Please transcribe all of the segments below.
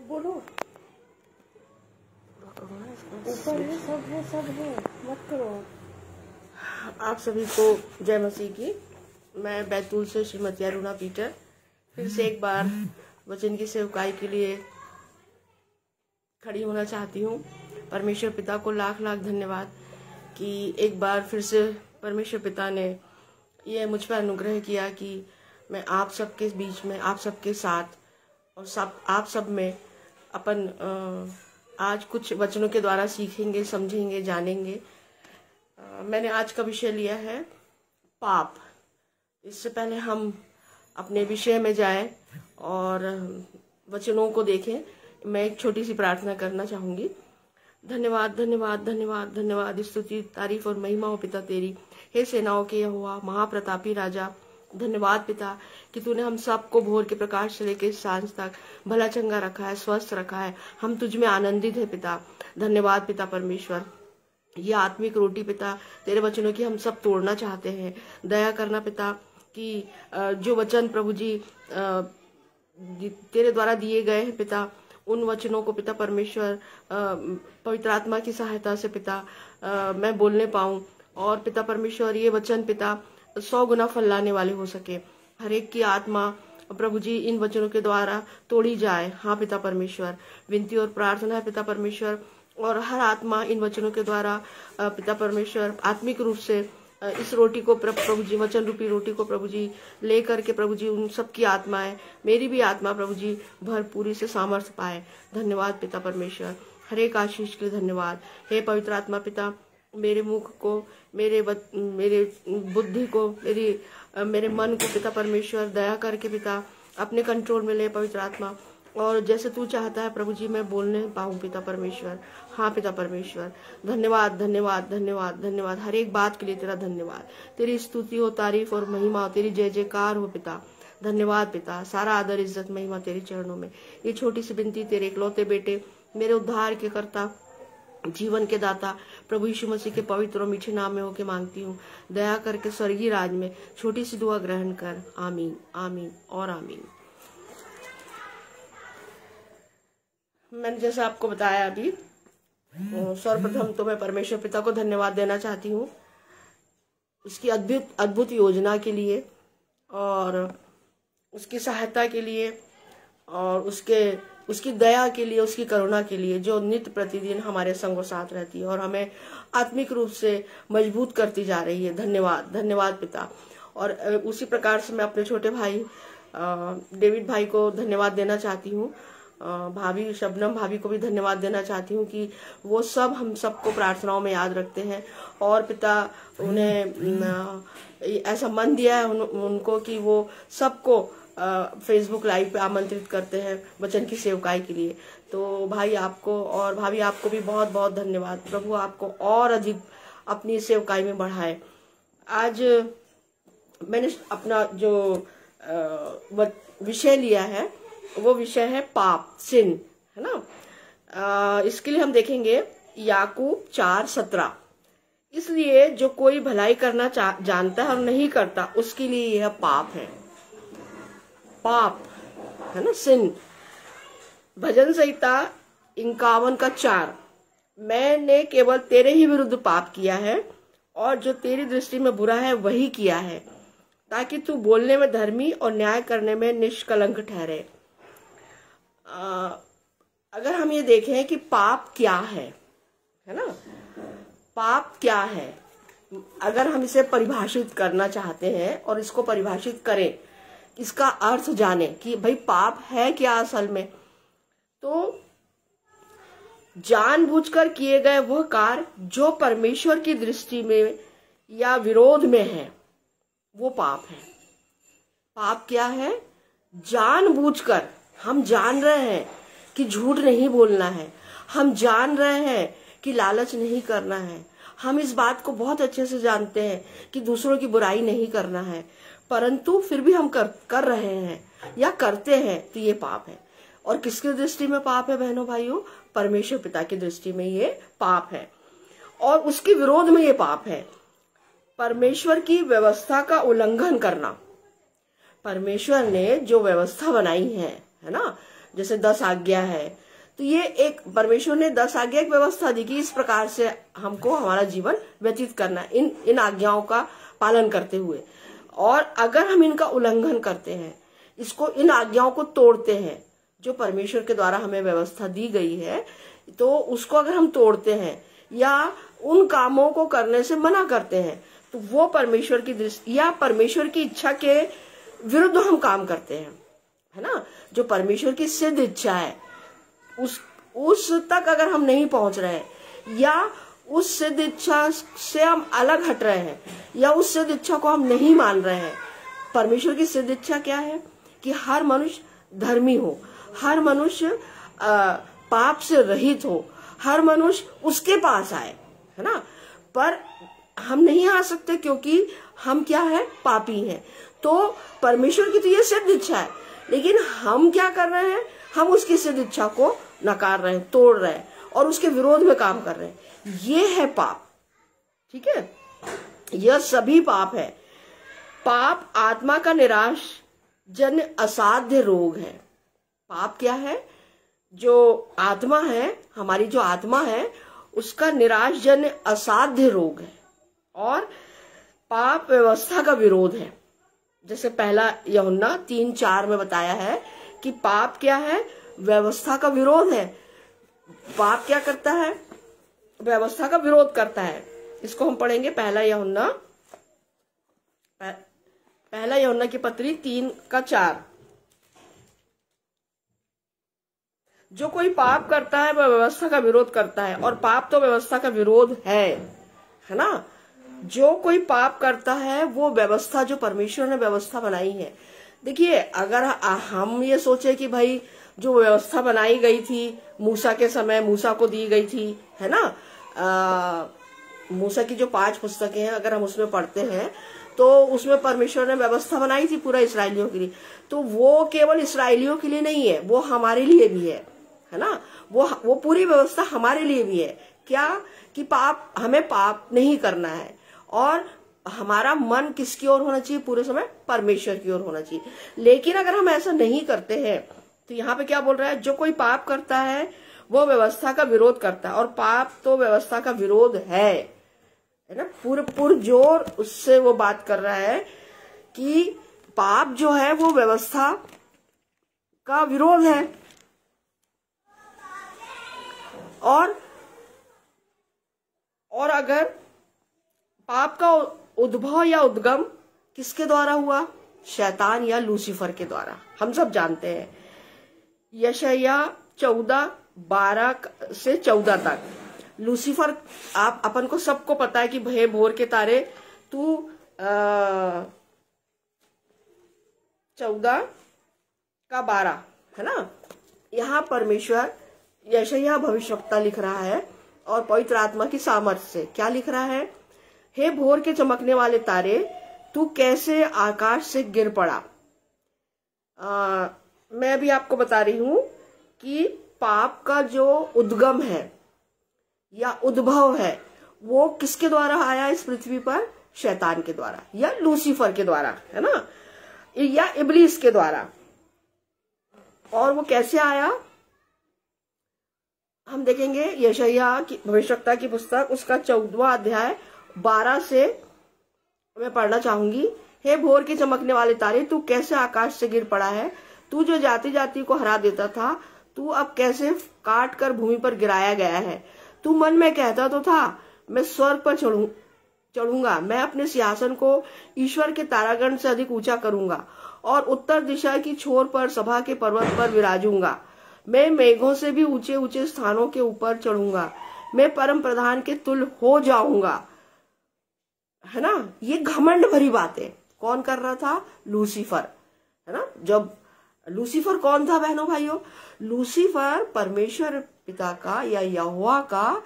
बोलो। ऊपर है, सब है, मत करो। आप सभी को जय मसीह की। मैं बैतूल से श्रीमती अरुणा पीटर फिर से एक बार वचन की सेवकाई के लिए खड़ी होना चाहती हूँ। परमेश्वर पिता को लाख लाख धन्यवाद कि एक बार फिर से परमेश्वर पिता ने ये मुझ पर अनुग्रह किया कि मैं आप सबके बीच में, आप सबके साथ और आप सब में अपन आज कुछ वचनों के द्वारा सीखेंगे, समझेंगे, जानेंगे। मैंने आज का विषय लिया है पाप। इससे पहले हम अपने विषय में जाएं और वचनों को देखें, मैं एक छोटी सी प्रार्थना करना चाहूंगी। धन्यवाद धन्यवाद धन्यवाद धन्यवाद, स्तुति तारीफ और महिमा हो पिता तेरी। हे सेनाओं के यहोवा, महाप्रतापी राजा, धन्यवाद पिता कि तूने हम सबको भोर के प्रकाश से लेकर सांझ तक भला चंगा रखा है, स्वस्थ रखा है। हम तुझ में आनंदित है पिता। धन्यवाद पिता परमेश्वर। ये आत्मिक रोटी पिता तेरे वचनों की हम सब तोड़ना चाहते हैं। दया करना पिता कि जो वचन प्रभु जी तेरे द्वारा दिए गए हैं पिता, उन वचनों को पिता परमेश्वर पवित्र आत्मा की सहायता से पिता मैं बोलने पाऊं और पिता परमेश्वर ये वचन पिता 100 गुना फल लाने वाले हो सके। हर एक की आत्मा प्रभु जी इन वचनों के द्वारा तोड़ी जाए। हाँ पिता परमेश्वर, विनती और प्रार्थना है पिता परमेश्वर, और हर आत्मा इन वचनों के द्वारा पिता परमेश्वर आत्मिक रूप से इस रोटी को प्रभु जी, वचन रूपी रोटी को प्रभु जी ले करके प्रभु जी उन सबकी आत्माएं, मेरी भी आत्मा प्रभु जी भरपूरी से सामर्थ्य पाए। धन्यवाद पिता परमेश्वर, हर एक आशीष के लिए धन्यवाद। हे पवित्र आत्मा पिता, मेरे मुख को, मेरे बुद्धि को, मेरे मन को पिता परमेश्वर दया करके पिता अपने कंट्रोल में ले पवित्र आत्मा, और जैसे तू चाहता है प्रभु जी मैं बोलने पाऊं पिता परमेश्वर। हाँ पिता परमेश्वर, धन्यवाद धन्यवाद धन्यवाद धन्यवाद, हर एक बात के लिए तेरा धन्यवाद। तेरी स्तुति हो, तारीफ और महिमा हो, तेरी जय जयकार हो पिता। धन्यवाद पिता, सारा आदर इज्जत महिमा तेरे चरणों में। ये छोटी सी विनती तेरे इकलौते बेटे, मेरे उद्धार के कर्ता, जीवन के दाता प्रभु यीशु मसीह के पवित्र और मीठे नाम में होके मांगती हूँ। दया करके स्वर्गीय राज में छोटी सी दुआ ग्रहण कर। आमीन आमीन और आमीन। मैंने जैसा आपको बताया अभी, सर्वप्रथम तो मैं परमेश्वर पिता को धन्यवाद देना चाहती हूँ उसकी अद्भुत योजना के लिए और उसकी सहायता के लिए और उसकी दया के लिए, उसकी करुणा के लिए, जो नित्य प्रतिदिन हमारे संग साथ रहती है और हमें आत्मिक रूप से मजबूत करती जा रही है। धन्यवाद धन्यवाद पिता। और उसी प्रकार से मैं अपने छोटे भाई डेविड भाई को धन्यवाद देना चाहती हूँ। भाभी शबनम भाभी को भी धन्यवाद देना चाहती हूँ कि वो सब हम सबको प्रार्थनाओं में याद रखते हैं और पिता उन्हें ऐसा मन दिया है उनको कि वो सबको फेसबुक लाइव पे आमंत्रित करते हैं वचन की सेवकाई के लिए। तो भाई आपको और भाभी आपको भी बहुत बहुत धन्यवाद। प्रभु आपको और अधिक अपनी सेवकाई में बढ़ाए। आज मैंने अपना जो विषय लिया है वो विषय है पाप, सिन, है ना। इसके लिए हम देखेंगे याकूब 4:17। इसलिए जो कोई भलाई करना जानता है और नहीं करता उसके लिए यह पाप है। पाप है ना, सिन। भजन संहिता 51:4। मैंने केवल तेरे ही विरुद्ध पाप किया है और जो तेरी दृष्टि में बुरा है वही किया है, ताकि तू बोलने में धर्मी और न्याय करने में निष्कलंक ठहरे। अगर हम ये देखें कि पाप क्या है ना, पाप क्या है, अगर हम इसे परिभाषित करना चाहते हैं और इसको परिभाषित करें, इसका अर्थ जाने कि भाई पाप है क्या असल में, तो जानबूझकर किए गए वह कार्य जो परमेश्वर की दृष्टि में या विरोध में है वो पाप है। पाप क्या है? जानबूझकर, हम जान रहे हैं कि झूठ नहीं बोलना है, हम जान रहे हैं कि लालच नहीं करना है, हम इस बात को बहुत अच्छे से जानते हैं कि दूसरों की बुराई नहीं करना है, परंतु फिर भी हम कर रहे हैं या करते हैं, तो ये पाप है। और किसकी दृष्टि में पाप है बहनों भाइयों? परमेश्वर पिता की दृष्टि में ये पाप है और उसके विरोध में ये पाप है। परमेश्वर की व्यवस्था का उल्लंघन करना, परमेश्वर ने जो व्यवस्था बनाई है है ना, जैसे 10 आज्ञा है। तो ये एक परमेश्वर ने 10 आज्ञा एक व्यवस्था दी कि इस प्रकार से हमको हमारा जीवन व्यतीत करना है इन आज्ञाओं का पालन करते हुए। और अगर हम इनका उल्लंघन करते हैं, इसको इन आज्ञाओं को तोड़ते हैं जो परमेश्वर के द्वारा हमें व्यवस्था दी गई है, तो उसको अगर हम तोड़ते हैं या उन कामों को करने से मना करते हैं, तो वो परमेश्वर की दृष्टि या परमेश्वर की इच्छा के विरुद्ध हम काम करते हैं, है ना। जो परमेश्वर की सिद्ध इच्छा है उस तक अगर हम नहीं पहुंच रहे हैं, या उस सिद्ध इच्छा से हम अलग हट रहे हैं, या उस सिद्ध इच्छा को हम नहीं मान रहे हैं। परमेश्वर की सिद्ध इच्छा क्या है कि हर मनुष्य धर्मी हो, हर मनुष्य पाप से रहित हो, हर मनुष्य उसके पास आए, है ना। पर हम नहीं आ सकते क्योंकि हम क्या है, पापी हैं। तो परमेश्वर की तो ये सिद्ध इच्छा है, लेकिन हम क्या कर रहे हैं, हम उसकी सिद्ध इच्छा को नकार रहे हैं, तोड़ रहे हैं और उसके विरोध में काम कर रहे हैं। ये है पाप, ठीक है। यह सभी पाप है। पाप आत्मा का निराश जन्य असाध्य रोग है। पाप क्या है, जो आत्मा है, हमारी जो आत्मा है, उसका निराशजन्य असाध्य रोग है। और पाप व्यवस्था का विरोध है। जैसे पहला यूहन्ना 3:4 में बताया है कि पाप क्या है, व्यवस्था का विरोध है। पाप क्या करता है, व्यवस्था का विरोध करता है। इसको हम पढ़ेंगे पहला यूहन्ना की पत्री 3:4। जो कोई पाप करता है वह व्यवस्था का विरोध करता है, और पाप तो व्यवस्था का विरोध है ना। जो कोई पाप करता है वो व्यवस्था, जो परमेश्वर ने व्यवस्था बनाई है। देखिए, अगर हम ये सोचे कि भाई जो व्यवस्था बनाई गई थी मूसा के समय, मूसा को दी गई थी, है ना, मूसा की जो 5 पुस्तकें हैं, अगर हम उसमें पढ़ते हैं तो उसमें परमेश्वर ने व्यवस्था बनाई थी पूरा इसराइलियों के लिए। तो वो केवल इसराइलियों के लिए नहीं है, वो हमारे लिए भी है ना। वो पूरी व्यवस्था हमारे लिए भी है। क्या कि हमें पाप नहीं करना है, और हमारा मन किसकी ओर होना चाहिए, पूरे समय परमेश्वर की ओर होना चाहिए। लेकिन अगर हम ऐसा नहीं करते हैं, तो यहाँ पे क्या बोल रहा है, जो कोई पाप करता है वो व्यवस्था का विरोध करता है, और पाप तो व्यवस्था का विरोध है ना। पुरजोर उससे वो बात कर रहा है कि पाप जो है वो व्यवस्था का विरोध है। और अगर पाप का उद्भव या उद्गम किसके द्वारा हुआ, शैतान या लूसीफर के द्वारा, हम सब जानते हैं। यशायाह 14:12 से 14 तक लूसीफर, आप अपन को सबको पता है कि हे भोर के तारे, तू 14:12 है ना। यहाँ परमेश्वर यशायाह भविष्यवक्ता लिख रहा है, और पवित्र आत्मा की सामर्थ्य से क्या लिख रहा है, हे भोर के चमकने वाले तारे, तू कैसे आकाश से गिर पड़ा। मैं भी आपको बता रही हूं कि पाप का जो उद्गम है या उद्भव है वो किसके द्वारा आया इस पृथ्वी पर, शैतान के द्वारा या लूसीफर के द्वारा, है ना, या इब्लीस के द्वारा। और वो कैसे आया हम देखेंगे। यशायाह की भविष्यवक्ता की पुस्तक, उसका 14वां अध्याय 12 से मैं पढ़ना चाहूंगी। हे भोर के चमकने वाले तारे, तू कैसे आकाश से गिर पड़ा है। तू जो जाति जाति को हरा देता था, तू अब कैसे काट कर भूमि पर गिराया गया है। तू मन में कहता तो था, मैं स्वर्ग पर चढ़ूंगा, मैं अपने सिंहासन को ईश्वर के तारागण से अधिक ऊंचा करूंगा, और उत्तर दिशा की छोर पर सभा के पर्वत पर विराजूंगा। मैं मेघों से भी ऊंचे ऊंचे स्थानों के ऊपर चढ़ूंगा, मैं परम प्रधान के तुल्य हो जाऊंगा, है ना। ये घमंड भरी बातें कौन कर रहा था, लूसीफर, है ना। जब लूसीफर कौन था बहनों भाइयों, लूसीफर परमेश्वर पिता का या यहोवा का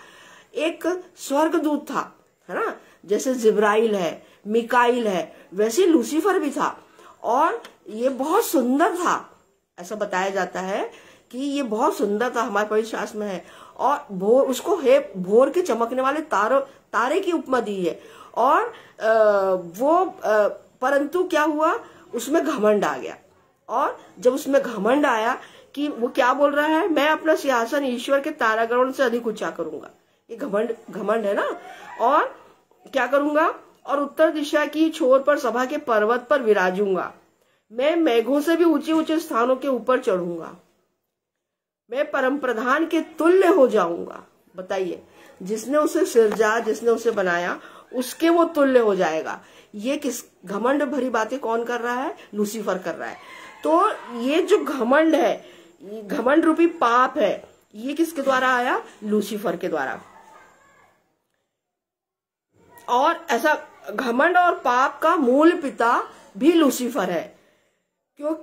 एक स्वर्गदूत था, है ना। जैसे जिब्राइल है, मिकाइल है, वैसे लूसीफर भी था। और ये बहुत सुंदर था, ऐसा बताया जाता है कि ये बहुत सुंदर था, हमारे पवित्र शास्त्र में है। और उसको हे भोर के चमकने वाले तारे की उपमा दी है। और परंतु क्या हुआ, उसमें घमंड आ गया, और जब उसमें घमंड आया कि वो क्या बोल रहा है, मैं अपना सिंहासन ईश्वर के तारागण से अधिक ऊंचा करूंगा, ये घमंड घमंड है ना। और क्या करूंगा, और उत्तर दिशा की छोर पर सभा के पर्वत पर विराजूंगा, मैं मेघों से भी ऊंचे ऊंचे स्थानों के ऊपर चढ़ूंगा, मैं परम प्रधान के तुल्य हो जाऊंगा। बताइए, जिसने उसे सिरजा, जिसने उसे बनाया, उसके वो तुल्य हो जाएगा। ये किस घमंड भरी बातें कौन कर रहा है? लूसीफर कर रहा है। तो ये जो घमंड है, घमंड रूपी पाप है, ये किसके द्वारा आया? लूसीफर के द्वारा। और ऐसा घमंड और पाप का मूल पिता भी लूसीफर है। क्यों?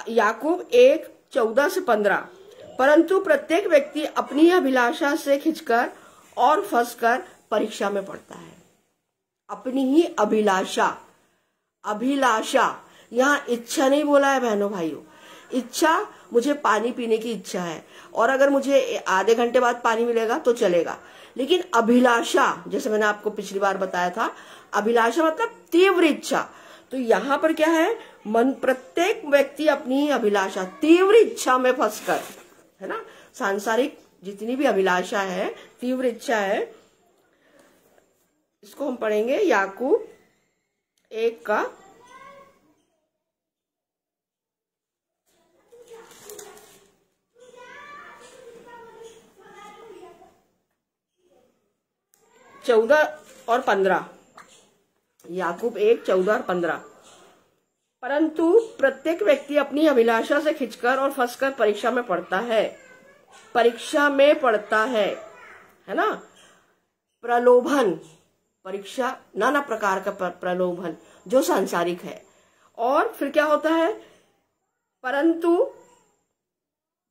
याकूब 1:14-15, परंतु प्रत्येक व्यक्ति अपनी अभिलाषा से खिंचकर और फंसकर परीक्षा में पड़ता है। अपनी ही अभिलाषा, अभिलाषा, यहाँ इच्छा नहीं बोला है बहनों भाइयों। इच्छा, मुझे पानी पीने की इच्छा है और अगर मुझे आधे घंटे बाद पानी मिलेगा तो चलेगा, लेकिन अभिलाषा, जैसे मैंने आपको पिछली बार बताया था, अभिलाषा मतलब तीव्र इच्छा। तो यहाँ पर क्या है? मन, प्रत्येक व्यक्ति अपनी अभिलाषा, तीव्र इच्छा में फंसकर, है ना, सांसारिक जितनी भी अभिलाषा है, तीव्र इच्छा है, इसको हम पढ़ेंगे याकूब 1 का 14 और 15। याकूब 1:14 और 15, परंतु प्रत्येक व्यक्ति अपनी अभिलाषा से खिंचकर और फंसकर परीक्षा में पड़ता है, परीक्षा में पड़ता है ना। प्रलोभन, परीक्षा, नाना प्रकार का प्रलोभन जो सांसारिक है। और फिर क्या होता है? परंतु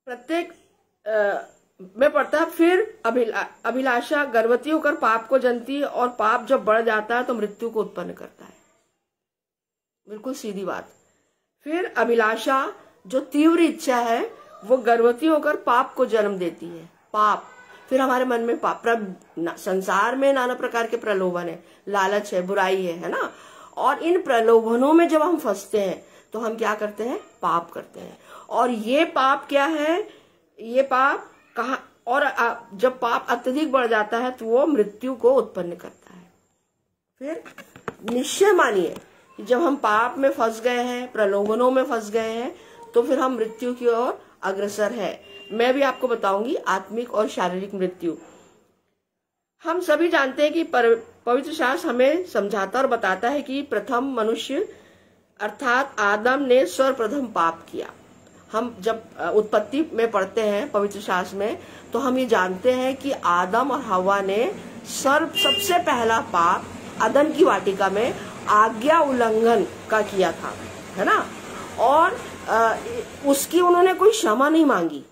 प्रत्येक में पड़ता है, फिर अभिलाषा गर्भवती होकर पाप को जनती है और पाप जब बढ़ जाता है तो मृत्यु को उत्पन्न करता है। बिल्कुल सीधी बात। फिर अभिलाषा, जो तीव्र इच्छा है, वो गर्भवती होकर पाप को जन्म देती है। पाप, फिर हमारे मन में पाप, संसार में नाना प्रकार के प्रलोभन है, लालच है, बुराई है ना। और इन प्रलोभनों में जब हम फंसते हैं तो हम क्या करते हैं? पाप करते हैं। और ये पाप क्या है? ये पाप कहाँ? और जब पाप अत्यधिक बढ़ जाता है तो वो मृत्यु को उत्पन्न करता है। फिर निश्चय मानिए, जब हम पाप में फंस गए हैं, प्रलोभनों में फंस गए हैं, तो फिर हम मृत्यु की ओर अग्रसर है। मैं भी आपको बताऊंगी आत्मिक और शारीरिक मृत्यु। हम सभी जानते हैं कि पवित्र शास्त्र हमें समझाता और बताता है कि प्रथम मनुष्य अर्थात आदम ने सर्वप्रथम पाप किया। हम जब उत्पत्ति में पढ़ते हैं पवित्र शास्त्र में, तो हम ये जानते हैं कि आदम और हवा ने सबसे पहला पाप अदन की वाटिका में आज्ञा उल्लंघन का किया था, है ना। और उसकी उन्होंने कोई क्षमा नहीं मांगी।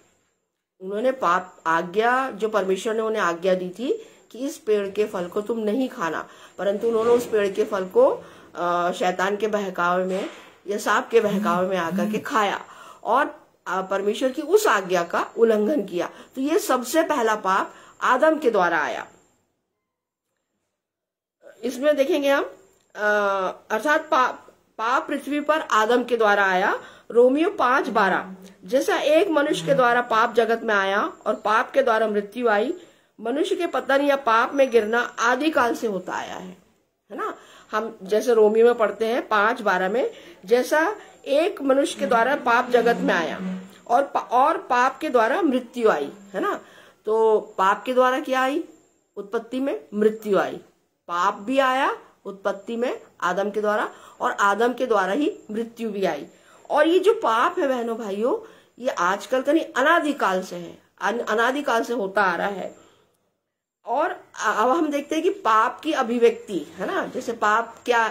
उन्होंने पाप, आज्ञा जो परमेश्वर ने उन्हें आज्ञा दी थी कि इस पेड़ के फल को तुम नहीं खाना, परंतु उन्होंने उस पेड़ के फल को शैतान के बहकावे में या सांप के बहकावे में आकर के खाया और परमेश्वर की उस आज्ञा का उल्लंघन किया। तो ये सबसे पहला पाप आदम के द्वारा आया। इसमें देखेंगे हम अर्थात पाप पृथ्वी पर आदम के द्वारा आया। रोमियो 5:12, जैसा एक मनुष्य के द्वारा पाप जगत में आया और पाप के द्वारा मृत्यु आई, मनुष्य के पतन या पाप में गिरना आदि काल से होता आया है ना। हम जैसे रोमियो में पढ़ते हैं 5:12 में, जैसा एक मनुष्य के द्वारा पाप जगत में आया और पाप के द्वारा मृत्यु आई, है ना। तो पाप के द्वारा क्या आई? उत्पत्ति में मृत्यु आई। पाप भी आया उत्पत्ति में आदम के द्वारा और आदम के द्वारा ही मृत्यु भी आई। और ये जो पाप है बहनों भाइयों, ये आजकल का नहीं, अनादिकाल से है, अनादिकाल से होता आ रहा है। और अब हम देखते हैं कि पाप की अभिव्यक्ति, है ना, जैसे पाप क्या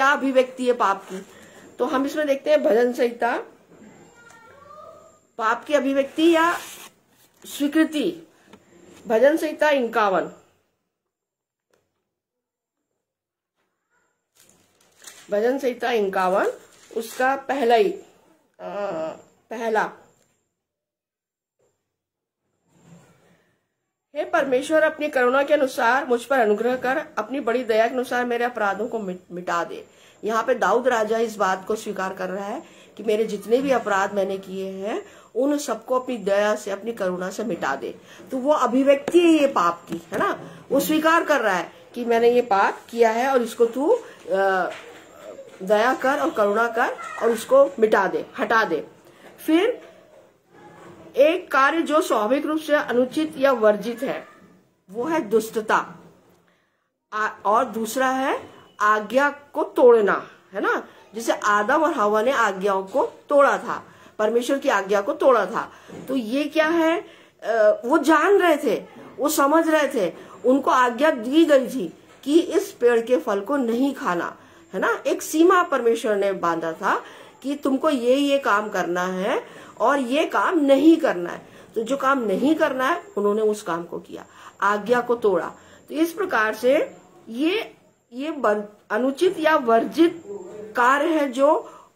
अभिव्यक्ति है पाप की, तो हम इसमें देखते हैं भजन संहिता, पाप की अभिव्यक्ति या स्वीकृति, भजन संहिता 51, भजन संहिता 51, उसका पहला, हे परमेश्वर, अपनी करुणा के अनुसार मुझ पर अनुग्रह कर, अपनी बड़ी दया के अनुसार मेरे अपराधों को मिटा दे। यहाँ पे दाऊद राजा इस बात को स्वीकार कर रहा है कि मेरे जितने भी अपराध मैंने किए हैं उन सबको अपनी दया से, अपनी करुणा से मिटा दे। तो वो अभिव्यक्ति है ये पाप की, है ना। वो स्वीकार कर रहा है कि मैंने ये पाप किया है और इसको तू दया कर और करुणा कर और उसको मिटा दे, हटा दे। फिर एक कार्य जो स्वाभाविक रूप से अनुचित या वर्जित है वो है दुष्टता, और दूसरा है आज्ञा को तोड़ना, है ना। जैसे आदम और हवा ने आज्ञाओं को तोड़ा था, परमेश्वर की आज्ञा को तोड़ा था। तो ये क्या है, वो जान रहे थे, वो समझ रहे थे, उनको आज्ञा दी गई थी कि इस पेड़ के फल को नहीं खाना, है ना। एक सीमा परमेश्वर ने बांधा था कि तुमको ये काम करना है और ये काम नहीं करना है। तो जो काम नहीं करना है उन्होंने उस काम को किया, आज्ञा को तोड़ा। तो इस प्रकार से ये अनुचित या वर्जित कार्य है जो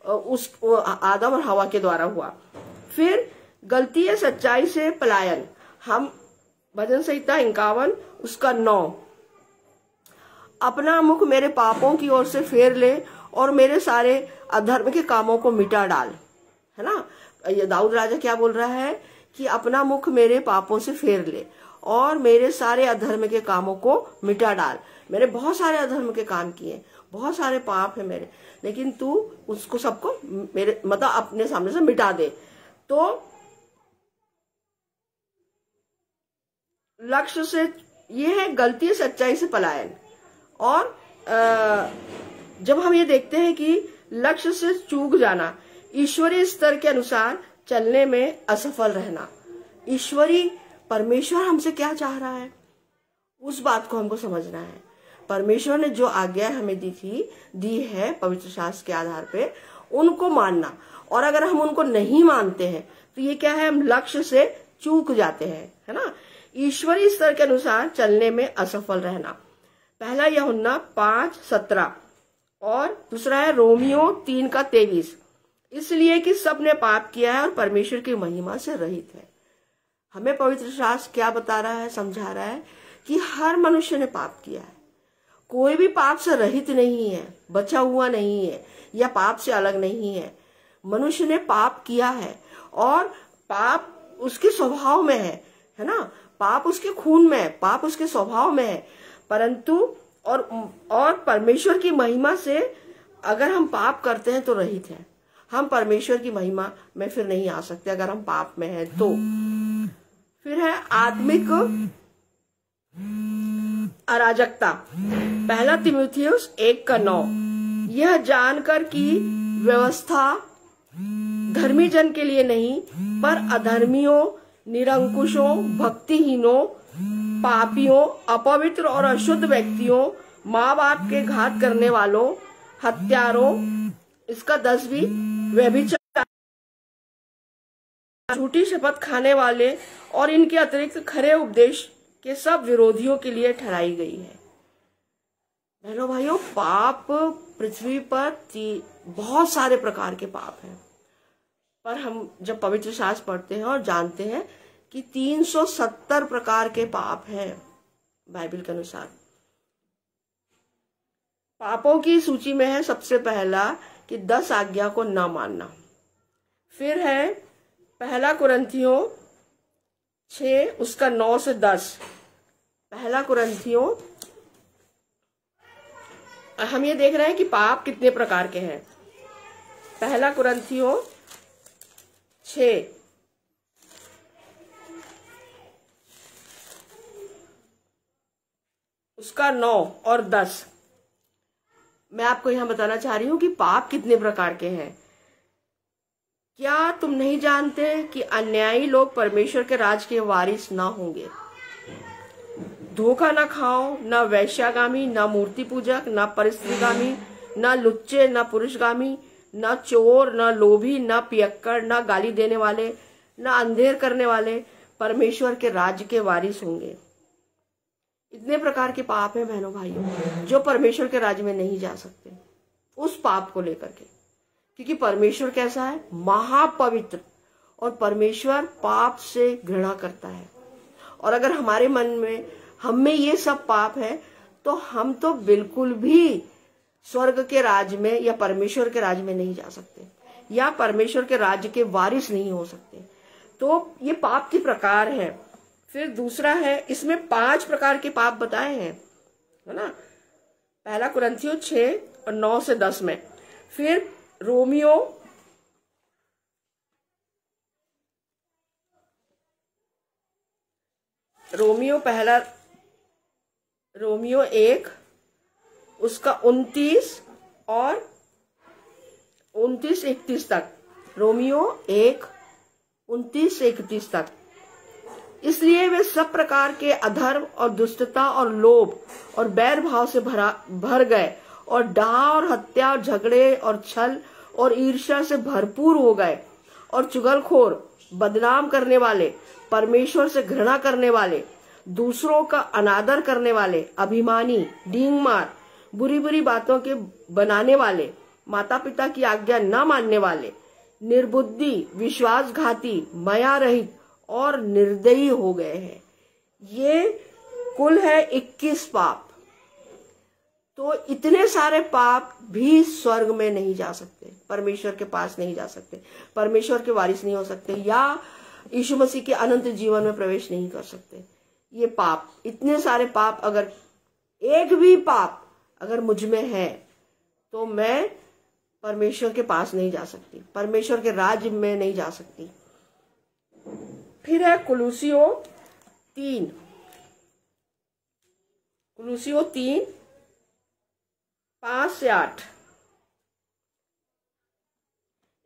उस आदम और हवा के द्वारा हुआ। फिर गलती या सच्चाई से पलायन, हम भजन संहिता 51 उसका 9, अपना मुख मेरे पापों की ओर से फेर ले और मेरे सारे अधर्म के कामों को मिटा डाल, है ना। ये दाऊद राजा क्या बोल रहा है कि अपना मुख मेरे पापों से फेर ले और मेरे सारे अधर्म के कामों को मिटा डाल। मैंने बहुत सारे अधर्म के काम किए, बहुत सारे पाप है मेरे, लेकिन तू उसको सबको मेरे मतलब अपने सामने से मिटा दे। तो लक्ष्य से ये है गलती सच्चाई से पलायन। और जब हम ये देखते हैं कि लक्ष्य से चूक जाना, ईश्वरीय स्तर के अनुसार चलने में असफल रहना, ईश्वरी परमेश्वर हमसे क्या चाह रहा है उस बात को हमको समझना है। परमेश्वर ने जो आज्ञा हमें दी है पवित्र शास्त्र के आधार पे, उनको मानना। और अगर हम उनको नहीं मानते हैं तो ये क्या है, हम लक्ष्य से चूक जाते हैं, है ना। ईश्वरीय स्तर के अनुसार चलने में असफल रहना, पहला यूहन्ना 5:17 और दूसरा है रोमियो 3:23। इसलिए कि सबने पाप किया है और परमेश्वर की महिमा से रहित है। हमें पवित्र शास्त्र क्या बता रहा है, समझा रहा है कि हर मनुष्य ने पाप किया है, कोई भी पाप से रहित नहीं है, बचा हुआ नहीं है या पाप से अलग नहीं है। मनुष्य ने पाप किया है और पाप उसके स्वभाव में है ना। पाप उसके खून में है, पाप उसके स्वभाव में है। परंतु और परमेश्वर की महिमा से अगर हम पाप करते हैं तो रहित है। हम परमेश्वर की महिमा में फिर नहीं आ सकते अगर हम पाप में हैं तो। फिर है आत्मिक अराजकता, पहला तीमुथियुस 1:9। यह जानकर कि व्यवस्था धर्मी जन के लिए नहीं पर अधर्मियों, निरंकुशों, भक्तिहीनों, पापियों, अपवित्र और अशुद्ध व्यक्तियों, माँ बाप के घात करने वालों, हत्यारों, इसका 10 व्यभिचार, झूठी शपथ खाने वाले और इनके अतिरिक्त खरे उपदेश के सब विरोधियों के लिए ठहराई गई है। बहनों भाइयों, पाप पृथ्वी पर बहुत सारे प्रकार के पाप हैं, पर हम जब पवित्र शास्त्र पढ़ते हैं और जानते हैं कि 370 प्रकार के पाप हैं बाइबल के अनुसार। पापों की सूची में है सबसे पहला कि 10 आज्ञा को न मानना। फिर है पहला कुरिन्थियों 6 उसका 9 से 10। पहला कुरिन्थियों, हम ये देख रहे हैं कि पाप कितने प्रकार के हैं। पहला कुरिन्थियों 6 उसका 9 और 10। मैं आपको यहां बताना चाह रही हूं कि पाप कितने प्रकार के हैं। क्या तुम नहीं जानते कि अन्यायी लोग परमेश्वर के राज के वारिस ना होंगे। धोखा न खाओ, न वैश्यागामी, न मूर्ति पूजक, न परस्त्रीगामी, न लुच्चे, न पुरुषगामी, न चोर, न लोभी, न पियक्कड़, न गाली देने वाले, न अंधेर करने वाले परमेश्वर के राज्य के वारिस होंगे। इतने प्रकार के पाप हैं बहनों भाइयों जो परमेश्वर के राज्य में नहीं जा सकते उस पाप को लेकर के, क्योंकि परमेश्वर कैसा है, महापवित्र, और परमेश्वर पाप से घृणा करता है। और अगर हमारे मन में हम में ये सब पाप है तो हम तो बिल्कुल भी स्वर्ग के राज्य में या परमेश्वर के राज्य में नहीं जा सकते, या परमेश्वर के राज्य के वारिस नहीं हो सकते। तो ये पाप के प्रकार है। फिर दूसरा है, इसमें 5 प्रकार के पाप बताए हैं, है ना, पहला कुरिन्थियों 6 और 9 से 10 में। फिर रोमियो पहला रोमियो 1 उसका 29 और 29-31 तक, रोमियो 1 29 से 31 तक। इसलिए वे सब प्रकार के अधर्म और दुष्टता और लोभ और बैर भाव से भर गए, और डाह और हत्या और झगड़े और छल और ईर्ष्या से भरपूर हो गए, और चुगलखोर, बदनाम करने वाले, परमेश्वर से घृणा करने वाले, दूसरों का अनादर करने वाले, अभिमानी, डींगमार, बुरी बुरी बातों के बनाने वाले, माता पिता की आज्ञा न मानने वाले, निर्बुद्धि, विश्वासघाती, माया रहित और निर्दयी हो गए हैं। ये कुल है 21 पाप। तो इतने सारे पाप भी स्वर्ग में नहीं जा सकते, परमेश्वर के पास नहीं जा सकते, परमेश्वर के वारिस नहीं हो सकते, या यीशु मसीह के अनंत जीवन में प्रवेश नहीं कर सकते। ये पाप, इतने सारे पाप, अगर एक भी पाप अगर मुझ में है तो मैं परमेश्वर के पास नहीं जा सकती, परमेश्वर के राज्य में नहीं जा सकती। फिर है कुलुसियों 3 5 से 8।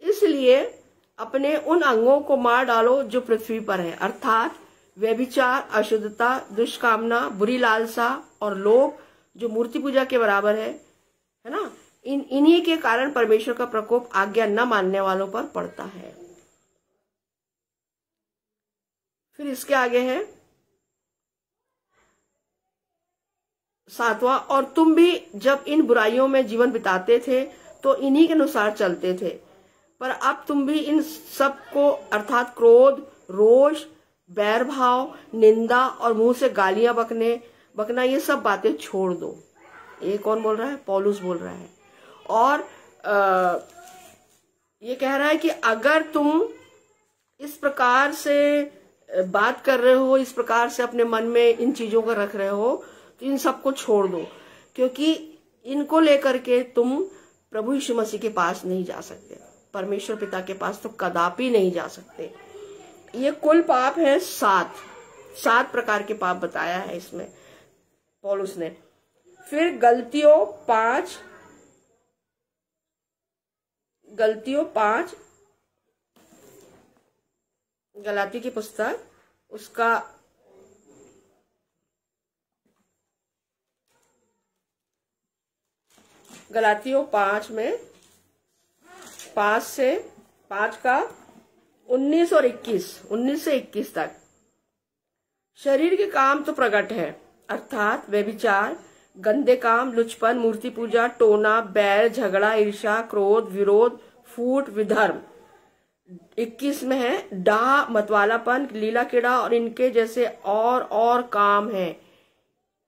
इसलिए अपने उन अंगों को मार डालो जो पृथ्वी पर है, अर्थात व्यभिचार, अशुद्धता, दुष्कामना, बुरी लालसा और लोभ, जो मूर्ति पूजा के बराबर है ना। इन्हीं के कारण परमेश्वर का प्रकोप आज्ञा न मानने वालों पर पड़ता है। फिर इसके आगे है 7वां, और तुम भी जब इन बुराइयों में जीवन बिताते थे तो इन्हीं के अनुसार चलते थे, पर अब तुम भी इन सब को, अर्थात क्रोध, रोष, बैर भाव, निंदा और मुंह से गालियां बकना, ये सब बातें छोड़ दो। ये कौन बोल रहा है? पौलुस बोल रहा है। और ये कह रहा है कि अगर तुम इस प्रकार से बात कर रहे हो, इस प्रकार से अपने मन में इन चीजों को रख रहे हो, तो इन सबको छोड़ दो, क्योंकि इनको लेकर के तुम प्रभु यीशु मसीह के पास नहीं जा सकते, परमेश्वर पिता के पास तो कदापि नहीं जा सकते। ये कुल पाप है 7 प्रकार के पाप बताया है इसमें पौलुस ने। फिर गलतियों 5 गलाती की पुस्तक, उसका गलातियों 5 में 5 का 19 से 21 तक। शरीर के काम तो प्रकट है, अर्थात व्यभिचार, गंदे काम, लुचपन, मूर्ति पूजा, टोना, बैर, झगड़ा, ईर्ष्या, क्रोध, विरोध, फूट, विधर्म। 21 में है डाह, मतवालापन, लीला कीड़ा और इनके जैसे और काम हैं।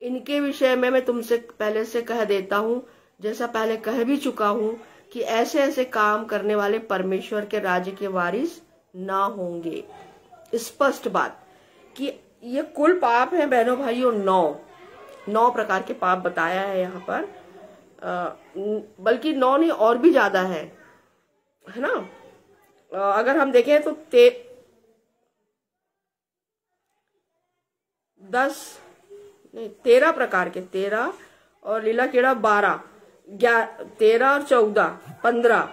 इनके विषय में मैं तुमसे पहले से कह देता हूँ, जैसा पहले कह भी चुका हूँ, कि ऐसे काम करने वाले परमेश्वर के राज्य के वारिस ना होंगे। स्पष्ट बात कि ये कुल पाप है बहनों भाइयों, 9 प्रकार के पाप बताया है यहाँ पर, बल्कि 9 नहीं और भी ज्यादा है ना। अगर हम देखें तो 13 प्रकार के, 13 और लीला कीड़ा 12, 13 और 14 15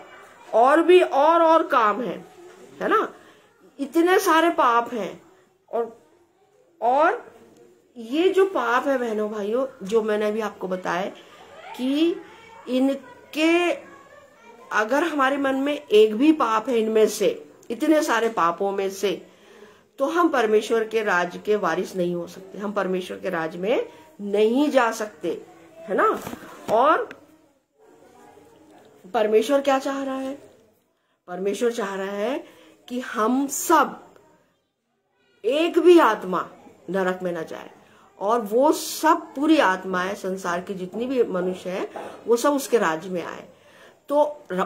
और भी और काम है ना। इतने सारे पाप हैं। और ये जो पाप है बहनों भाइयों, जो मैंने अभी आपको बताया कि इनके अगर हमारे मन में एक भी पाप है इनमें से, इतने सारे पापों में से, तो हम परमेश्वर के राज्य के वारिस नहीं हो सकते, हम परमेश्वर के राज्य में नहीं जा सकते, है ना। और परमेश्वर क्या चाह रहा है? परमेश्वर चाह रहा है कि हम सब, एक भी आत्मा नरक में न जाए, और वो सब पूरी आत्माएं, संसार के जितनी भी मनुष्य हैं, वो सब उसके राज्य में आए। तो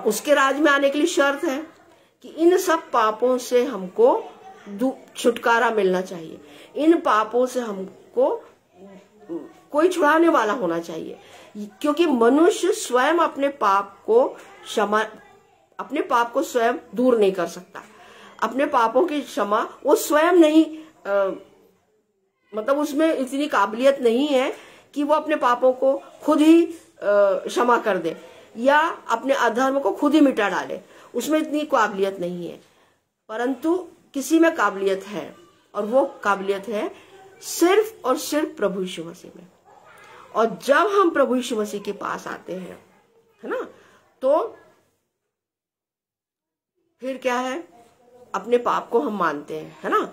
उसके राज्य में आने के लिए शर्त है कि इन सब पापों से हमको छुटकारा मिलना चाहिए, इन पापों से हमको कोई छुड़ाने वाला होना चाहिए, क्योंकि मनुष्य स्वयं अपने पाप को स्वयं दूर नहीं कर सकता। अपने पापों की क्षमा वो स्वयं नहीं, मतलब उसमें इतनी काबिलियत नहीं है कि वो अपने पापों को खुद ही क्षमा कर दे या अपने अधर्म को खुद ही मिटा डाले, उसमें इतनी काबिलियत नहीं है। परंतु किसी में काबिलियत है, और वो काबिलियत है सिर्फ और सिर्फ प्रभु यीशु मसीह में। और जब हम प्रभु यीशु मसीह के पास आते हैं, है ना, तो फिर क्या है, अपने पाप को हम मानते हैं, है ना।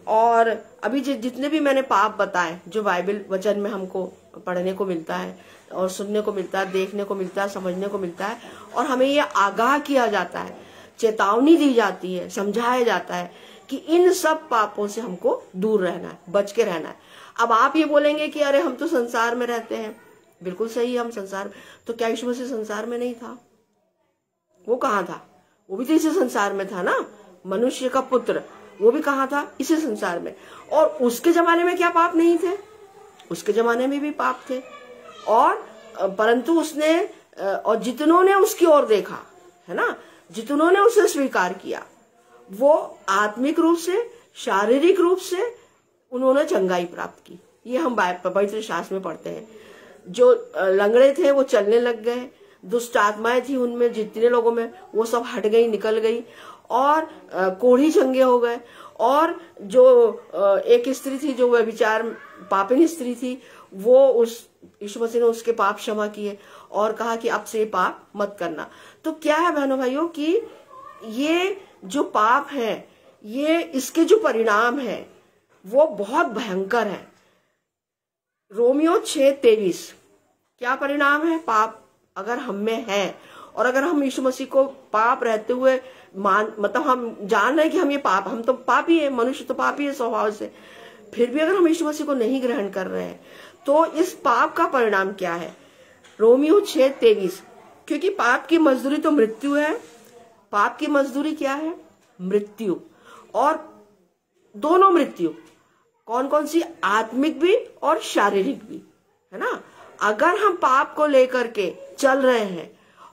और अभी जितने भी मैंने पाप बताए, जो बाइबल वचन में हमको पढ़ने को मिलता है और सुनने को मिलता है, देखने को मिलता है, समझने को मिलता है, और हमें ये आगाह किया जाता है, चेतावनी दी जाती है, समझाया जाता है कि इन सब पापों से हमको दूर रहना है, बच के रहना है। अब आप ये बोलेंगे कि अरे हम तो संसार में रहते हैं। बिल्कुल सही, हम संसार में, तो क्या यीशु मसीह संसार में नहीं था? वो कहाँ था? वो भी तो इसी संसार में था ना, मनुष्य का पुत्र, वो भी कहाँ था? इसी संसार में। और उसके जमाने में क्या पाप नहीं थे? उसके जमाने में भी पाप थे, और परंतु उसने, और जितनों ने उसकी ओर देखा, है ना, जितनों ने उसे स्वीकार किया, वो आत्मिक रूप से, शारीरिक रूप से उन्होंने चंगाई प्राप्त की। ये हम पवित्र शास्त्र में पढ़ते हैं। जो लंगड़े थे वो चलने लग गए, दुष्ट आत्माएं थी उनमें, जितने लोगों में, वो सब हट गई, निकल गई, और कोढ़ी चंगे हो गए। और जो एक स्त्री थी, जो व्यभिचार पापिन स्त्री थी, वो उस यीशु मसीह ने उसके पाप क्षमा किए और कहा कि अब से ये पाप मत करना। तो क्या है बहनों भाइयों कि ये जो पाप है, ये इसके जो परिणाम है वो बहुत भयंकर है। रोमियो 6:23 क्या परिणाम है? पाप अगर हम में है, और अगर हम यीशु मसीह को पाप रहते हुए मतलब हम जान रहे हैं कि हम ये पाप, हम तो पापी है, मनुष्य तो पापी है स्वभाव से, फिर भी अगर हम यीशु मसीह को नहीं ग्रहण कर रहे हैं, तो इस पाप का परिणाम क्या है? रोमियो 6:23, क्योंकि पाप की मजदूरी तो मृत्यु है। पाप की मजदूरी क्या है? मृत्यु। और दोनों मृत्यु, कौन कौन सी? आत्मिक भी और शारीरिक भी, है ना। अगर हम पाप को लेकर के चल रहे हैं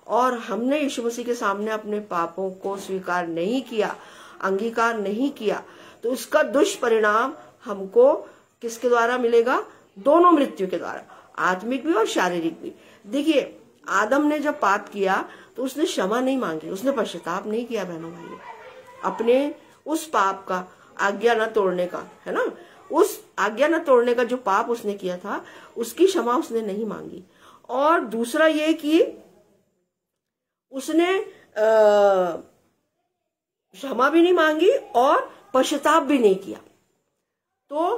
और हमने यीशु मसीह के सामने अपने पापों को स्वीकार नहीं किया, अंगीकार नहीं किया, तो उसका दुष्परिणाम हमको किसके द्वारा मिलेगा? दोनों मृत्यु के द्वारा, आत्मिक भी और शारीरिक भी। देखिए, आदम ने जब पाप किया तो उसने क्षमा नहीं मांगी, उसने पश्चाताप नहीं किया बहनों भाइयों, अपने उस पाप का, आज्ञा न तोड़ने का, है ना, उस आज्ञा न तोड़ने का जो पाप उसने किया था, उसकी क्षमा उसने नहीं मांगी। और दूसरा ये कि उसने क्षमा भी नहीं मांगी और पश्चाताप भी नहीं किया। तो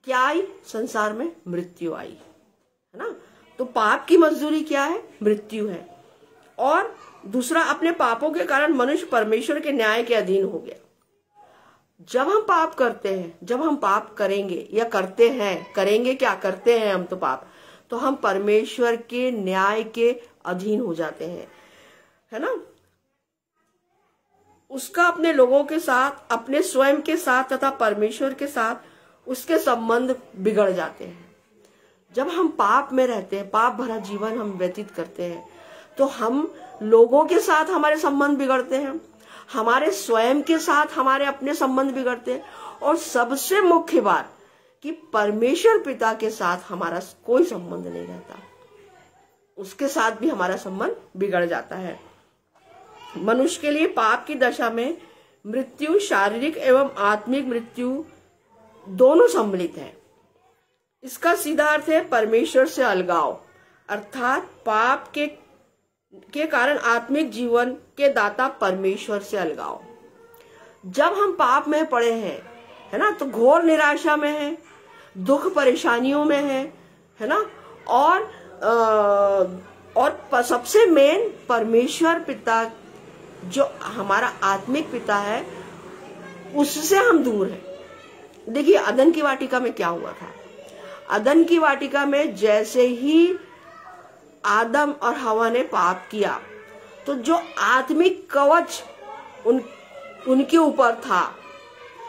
क्या आई? संसार में मृत्यु आई, है ना। तो पाप की मजदूरी क्या है? मृत्यु है। और दूसरा, अपने पापों के कारण मनुष्य परमेश्वर के न्याय के अधीन हो गया। जब हम पाप करते हैं, जब हम पाप करेंगे या करते हैं, करेंगे क्या, करते हैं हम तो पाप, तो हम परमेश्वर के न्याय के अधीन हो जाते हैं, है ना। उसका अपने लोगों के साथ, अपने स्वयं के साथ तथा परमेश्वर के साथ उसके संबंध बिगड़ जाते हैं। जब हम पाप में रहते हैं, पाप भरा जीवन हम व्यतीत करते हैं, तो हम लोगों के साथ हमारे संबंध बिगड़ते हैं, हमारे स्वयं के साथ हमारे अपने संबंध बिगड़ते हैं, और सबसे मुख्य बात कि परमेश्वर पिता के साथ हमारा कोई संबंध नहीं रहता, उसके साथ भी हमारा संबंध बिगड़ जाता है। मनुष्य के लिए पाप की दशा में मृत्यु, शारीरिक एवं आत्मिक मृत्यु दोनों सम्मिलित है। इसका सीधा अर्थ है परमेश्वर से अलगाव, अर्थात पाप के कारण आत्मिक जीवन के दाता परमेश्वर से अलगाव। जब हम पाप में पड़े हैं, है ना, तो घोर निराशा में है, दुख परेशानियों में है ना, और सबसे मेन परमेश्वर पिता, जो हमारा आत्मिक पिता है, उससे हम दूर हैं। देखिए, अदन की वाटिका में क्या हुआ था? अदन की वाटिका में जैसे ही आदम और हवा ने पाप किया तो जो आत्मिक कवच उनके ऊपर था,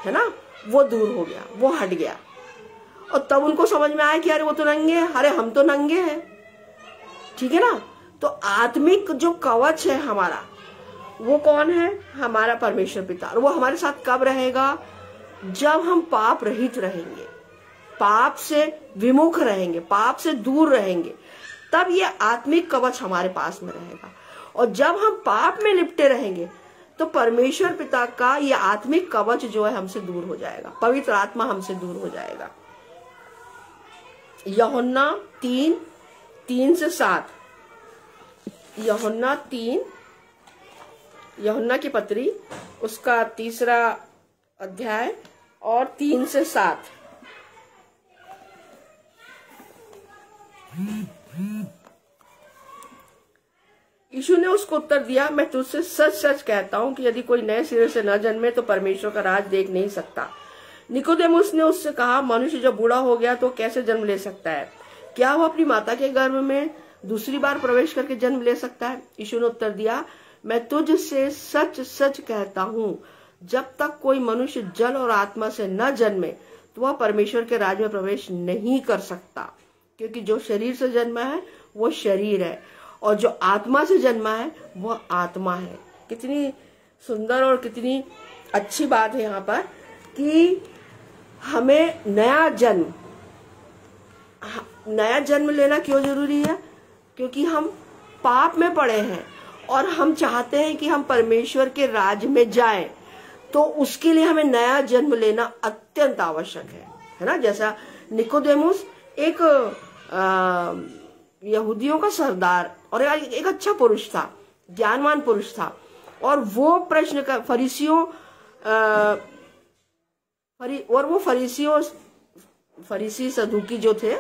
है ना, वो दूर हो गया, वो हट गया। और तब उनको समझ में आया कि अरे वो तो नंगे हैं, अरे हम तो नंगे हैं, ठीक है ना। तो आत्मिक जो कवच है हमारा, वो कौन है? हमारा परमेश्वर पिता। और वो हमारे साथ कब रहेगा? जब हम पाप रहित रहेंगे, पाप से विमुख रहेंगे, पाप से दूर रहेंगे, तब ये आत्मिक कवच हमारे पास में रहेगा। और जब हम पाप में लिपटे रहेंगे तो परमेश्वर पिता का ये आत्मिक कवच जो है हमसे दूर हो जाएगा, पवित्र आत्मा हमसे दूर हो जाएगा। यूहन्ना 3:3-7, यूहन्ना की पत्री उसका 3 अध्याय और 3-7। यीशु ने उसको उत्तर दिया, मैं तुझसे सच सच कहता हूं कि यदि कोई नए सिरे से न जन्मे तो परमेश्वर का राज देख नहीं सकता। निकोदेमुस ने उससे कहा, मनुष्य जब बूढ़ा हो गया तो कैसे जन्म ले सकता है? क्या वो अपनी माता के गर्भ में दूसरी बार प्रवेश करके जन्म ले सकता है? यीशु ने उत्तर दिया, मैं तुझसे सच सच कहता हूं, जब तक कोई मनुष्य जल और आत्मा से न जन्मे तो वह परमेश्वर के राज में प्रवेश नहीं कर सकता। क्योंकि जो शरीर से जन्मा है वो शरीर है, और जो आत्मा से जन्मा है वह आत्मा है। कितनी सुंदर और कितनी अच्छी बात है यहाँ पर कि हमें नया जन्म लेना क्यों जरूरी है? क्योंकि हम पाप में पड़े हैं और हम चाहते हैं कि हम परमेश्वर के राज में जाएं, तो उसके लिए हमें नया जन्म लेना अत्यंत आवश्यक है ना। जैसा निकोदेमुस एक यहूदियों का सरदार और एक अच्छा पुरुष था, ज्ञानवान पुरुष था, और वो प्रश्न का फरीसी सदूकी जो थे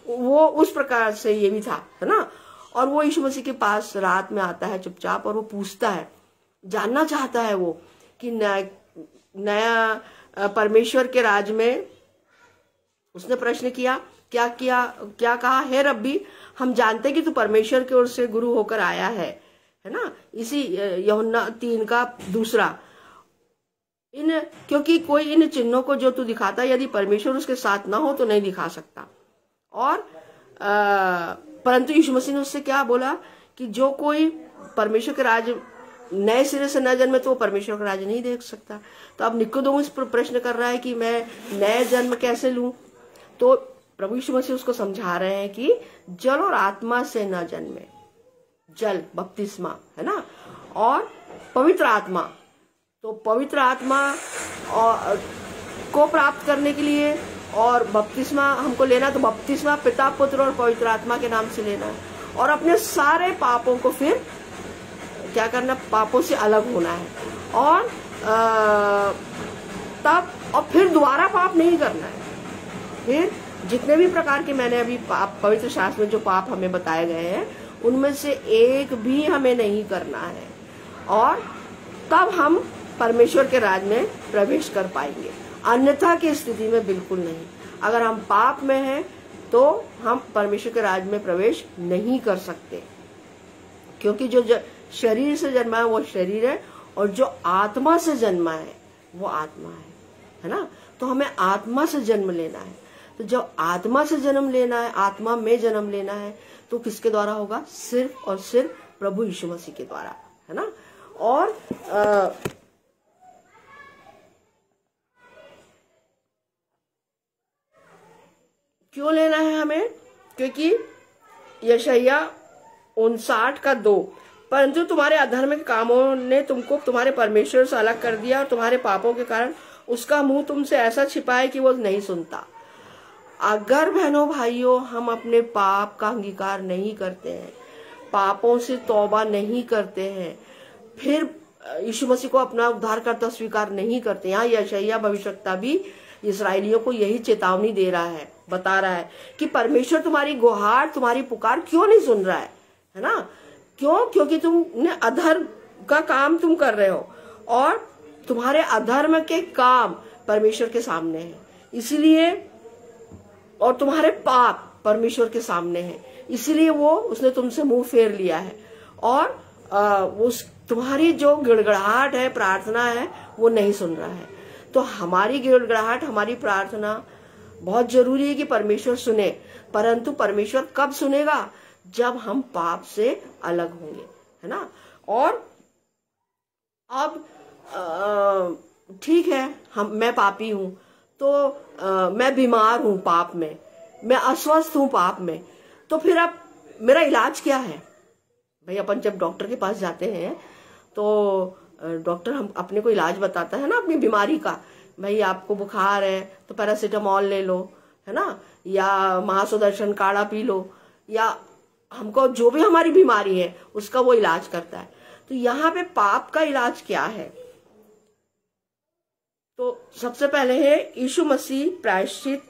वो उस प्रकार से ये भी था, है ना। और वो यीशु मसीह के पास रात में आता है चुपचाप, और वो पूछता है, जानना चाहता है वो कि नया परमेश्वर के राज में, उसने प्रश्न किया, क्या कहा, है रब्बी, हम जानते कि तू परमेश्वर की ओर से गुरु होकर आया है ना। इसी यूहन्ना 3:2, क्योंकि कोई इन चिन्हों को जो तू दिखाता है, यदि परमेश्वर उसके साथ ना हो तो नहीं दिखा सकता। और परंतु यीशु मसीह ने उससे क्या बोला कि जो कोई परमेश्वर के राज नए सिरे से न जन्मे तो वो परमेश्वर का राज नहीं देख सकता। तो अब निकोदेमुस प्रश्न कर रहा है कि मैं नए जन्म कैसे लूं? तो प्रभु यीशु मसीह उसको समझा रहे हैं कि जल और आत्मा से न जन्मे, जल बपतिस्मा है ना, और पवित्र आत्मा, तो पवित्र आत्मा को प्राप्त करने के लिए और बपतिस्मा हमको लेना, तो बपतिस्मा पिता पुत्र और पवित्र आत्मा के नाम से लेना है, और अपने सारे पापों को फिर क्या करना, पापों से अलग होना है, और तब और फिर दोबारा पाप नहीं करना है। फिर जितने भी प्रकार के मैंने अभी पाप पवित्र शास्त्र में जो पाप हमें बताए गए हैं उनमें से एक भी हमें नहीं करना है, और तब हम परमेश्वर के राज में प्रवेश कर पाएंगे। अन्यथा की स्थिति में बिल्कुल नहीं। अगर हम पाप में हैं तो हम परमेश्वर के राज में प्रवेश नहीं कर सकते, क्योंकि जो शरीर से जन्मा है वो शरीर है, और जो आत्मा से जन्मा है वो आत्मा है ना। तो हमें आत्मा से जन्म लेना है। तो जब आत्मा से जन्म लेना है, आत्मा में जन्म लेना है, तो किसके द्वारा होगा? सिर्फ और सिर्फ प्रभु यीशु मसीह के द्वारा, है ना। और क्यों लेना है हमें? क्योंकि यशायाह 59:2, परंतु तुम्हारे अधर्म के कामों ने तुमको तुम्हारे परमेश्वर से अलग कर दिया, और तुम्हारे पापों के कारण उसका मुंह तुमसे ऐसा छिपा है कि वो नहीं सुनता। अगर बहनों भाइयों हम अपने पाप का अंगीकार नहीं करते हैं, पापों से तौबा नहीं करते हैं, फिर यीशु मसीह को अपना उद्धारकर्ता स्वीकार नहीं करते, यहाँ यशायाह भविष्यवक्ता भी इस्राएलियों को यही चेतावनी दे रहा है, बता रहा है कि परमेश्वर तुम्हारी गुहार, तुम्हारी पुकार क्यों नहीं सुन रहा है ना। क्यों? क्योंकि तुमने अधर्म का काम तुम कर रहे हो, और तुम्हारे अधर्म के काम परमेश्वर के सामने है। इसलिए और तुम्हारे पाप परमेश्वर के सामने हैं, इसीलिए उसने तुमसे मुंह फेर लिया है और उस तुम्हारी जो गिड़गिड़ाहट है, प्रार्थना है, वो नहीं सुन रहा है। तो हमारी गिड़गिड़ाहट, हमारी प्रार्थना बहुत जरूरी है कि परमेश्वर सुने, परंतु परमेश्वर कब सुनेगा? जब हम पाप से अलग होंगे, है ना। और अब ठीक है, मैं पापी हूं, तो मैं बीमार हूं पाप में, मैं अस्वस्थ हूं पाप में, तो फिर अब मेरा इलाज क्या है? भाई अपन जब डॉक्टर के पास जाते हैं तो डॉक्टर हम अपने को इलाज बताता है ना अपनी बीमारी का। भाई आपको बुखार है तो पैरासीटामोल ले लो, है ना, या महासुदर्शन काढ़ा पी लो, या हमको जो भी हमारी बीमारी है उसका वो इलाज करता है। तो यहाँ पे पाप का इलाज क्या है? तो सबसे पहले है यीशु मसीह प्रायश्चित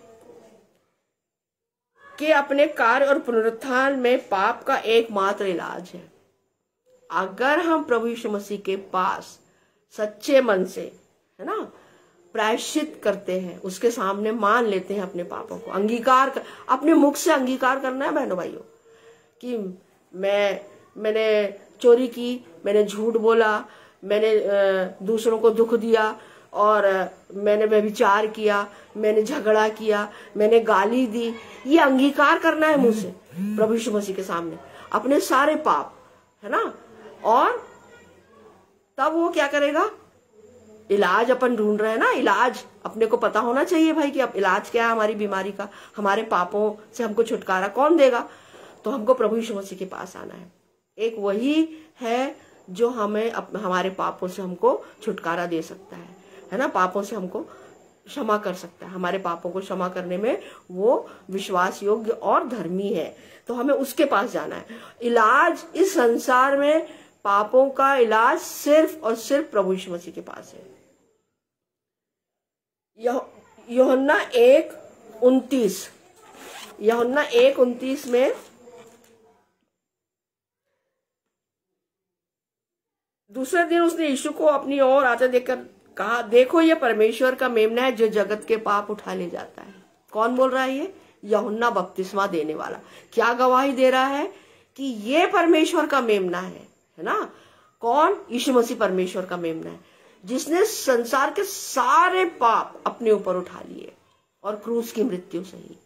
के अपने कार्य और पुनरुत्थान में पाप का एकमात्र इलाज है। अगर हम प्रभु यीशु मसीह के पास सच्चे मन से, है ना, प्रायश्चित करते हैं, उसके सामने मान लेते हैं अपने पापों को, अपने मुख से अंगीकार करना है बहनों भाइयों कि मैंने चोरी की, मैंने झूठ बोला, मैंने दूसरों को दुख दिया, और मैंने व्यभिचार किया, मैंने झगड़ा किया, मैंने गाली दी। ये अंगीकार करना है मुंह से प्रभु यीशु मसीह के सामने अपने सारे पाप, है ना। और तब वो क्या करेगा? इलाज अपन ढूंढ रहे हैं ना, इलाज अपने को पता होना चाहिए भाई कि अब इलाज क्या है हमारी बीमारी का, हमारे पापों से हमको छुटकारा कौन देगा? तो हमको प्रभु यीशु मसीह के पास आना है। एक वही है जो हमें हमारे पापों से हमको छुटकारा दे सकता है ना, पापों से हमको क्षमा कर सकता है। हमारे पापों को क्षमा करने में वो विश्वास योग्य और धर्मी है, तो हमें उसके पास जाना है। इलाज इस संसार में, पापों का इलाज सिर्फ और सिर्फ प्रभु यीशु मसीह के पास है। यूहन्ना 1:29 में दूसरे दिन उसने यीशु को अपनी ओर आते देखकर कहा, देखो ये परमेश्वर का मेमना है जो जगत के पाप उठा ले जाता है। कौन बोल रहा है ये? यूहन्ना बपतिस्मा देने वाला। क्या गवाही दे रहा है कि ये परमेश्वर का मेमना है ना। कौन? यीशु मसीह परमेश्वर का मेमना है जिसने संसार के सारे पाप अपने ऊपर उठा लिए और क्रूस की मृत्यु सही,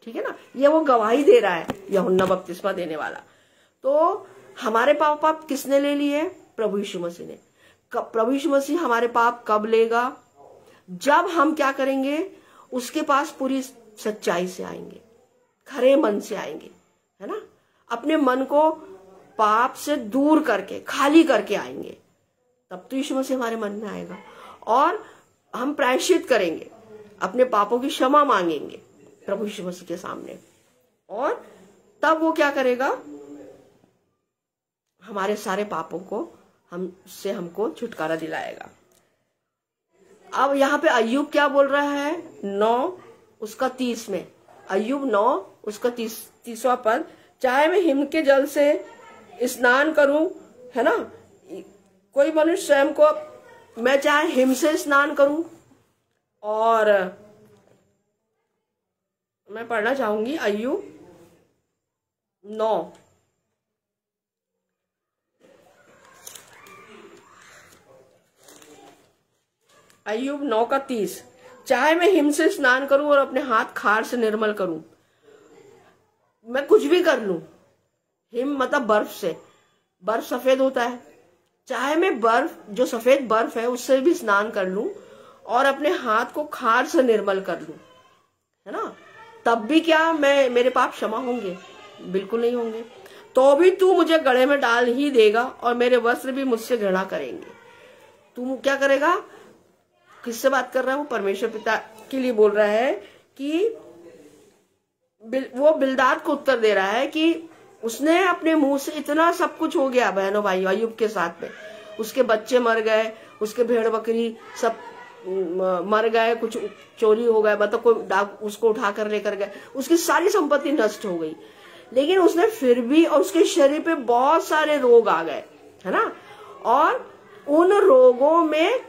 ठीक है ना। ये वो गवाही दे रहा है यूहन्ना बपतिस्मा देने वाला। तो हमारे पाप किसने ले लिए? प्रभु यीशु मसीह ने। प्रभु यीशु मसीह हमारे पाप कब लेगा? जब हम क्या करेंगे? उसके पास पूरी सच्चाई से आएंगे, खरे मन से आएंगे, है ना। अपने मन को पाप से दूर करके, खाली करके आएंगे, तब तो यीशु मसीह हमारे मन में आएगा और हम प्रायश्चित करेंगे, अपने पापों की क्षमा मांगेंगे प्रभु यीशु मसीह के सामने, और तब वो क्या करेगा? हमारे सारे पापों को हमको छुटकारा दिलाएगा। अब यहाँ पे अय्यूब क्या बोल रहा है? 9:30 में, अय्यूब 9:30 पद, चाहे मैं हिम के जल से स्नान करूं, है ना, कोई मनुष्य स्वयं को, मैं चाहे हिम से स्नान करूं, और मैं पढ़ना चाहूंगी अय्यूब 9 अय्यूब 9:30, चाहे मैं हिम से स्नान करूं और अपने हाथ खार से निर्मल करूं, मैं कुछ भी कर लूं, हिम मतलब बर्फ से, बर्फ सफेद होता है, चाहे मैं बर्फ, जो सफेद बर्फ है उससे भी स्नान कर लूं और अपने हाथ को खार से निर्मल कर लूं, है ना, तब भी क्या मेरे पाप क्षमा होंगे? बिल्कुल नहीं होंगे। तो भी तू मुझे गड्ढे में डाल ही देगा और मेरे वस्त्र भी मुझसे घृणा करेंगे। तू क्या करेगा? किससे बात कर रहा है? वो परमेश्वर पिता के लिए बोल रहा है कि वो बिलदाद को उत्तर दे रहा है कि उसने अपने मुंह से इतना सब कुछ हो गया बहनों भाइयों अय्यूब के साथ में, उसके बच्चे मर गए, उसके भेड़ बकरी सब मर गए, कुछ चोरी हो गए, मतलब कोई डाक उसको उठा कर लेकर गए, उसकी सारी संपत्ति नष्ट हो गई, लेकिन उसने फिर भी, और उसके शरीर पे बहुत सारे रोग आ गए, है ना, और उन रोगों में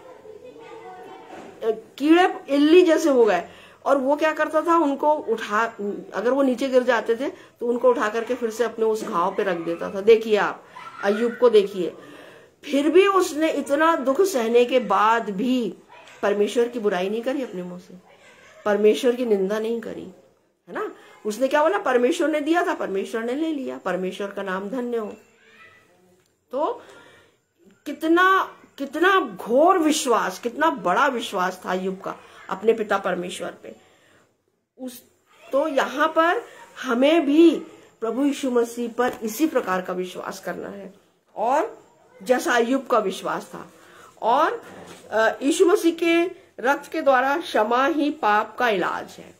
कीड़े इल्ली जैसे हो गए, और वो क्या करता था, उनको उठा, अगर वो नीचे गिर जाते थे तो उनको उठा करके फिर से अपने उस घाव पे रख देता था। देखिए आप अय्यूब को देखिए, फिर भी उसने इतना दुख सहने के बाद भी परमेश्वर की बुराई नहीं करी अपने मुंह से, परमेश्वर की निंदा नहीं करी, है ना। उसने क्या बोला, परमेश्वर ने दिया था, परमेश्वर ने ले लिया, परमेश्वर का नाम धन्य हो। तो कितना कितना घोर विश्वास, कितना बड़ा विश्वास था अय्यूब का अपने पिता परमेश्वर पे। तो यहाँ पर हमें भी प्रभु यीशु मसीह पर इसी प्रकार का विश्वास करना है, और जैसा अय्यूब का विश्वास था। और यीशु मसीह के रक्त के द्वारा क्षमा ही पाप का इलाज है।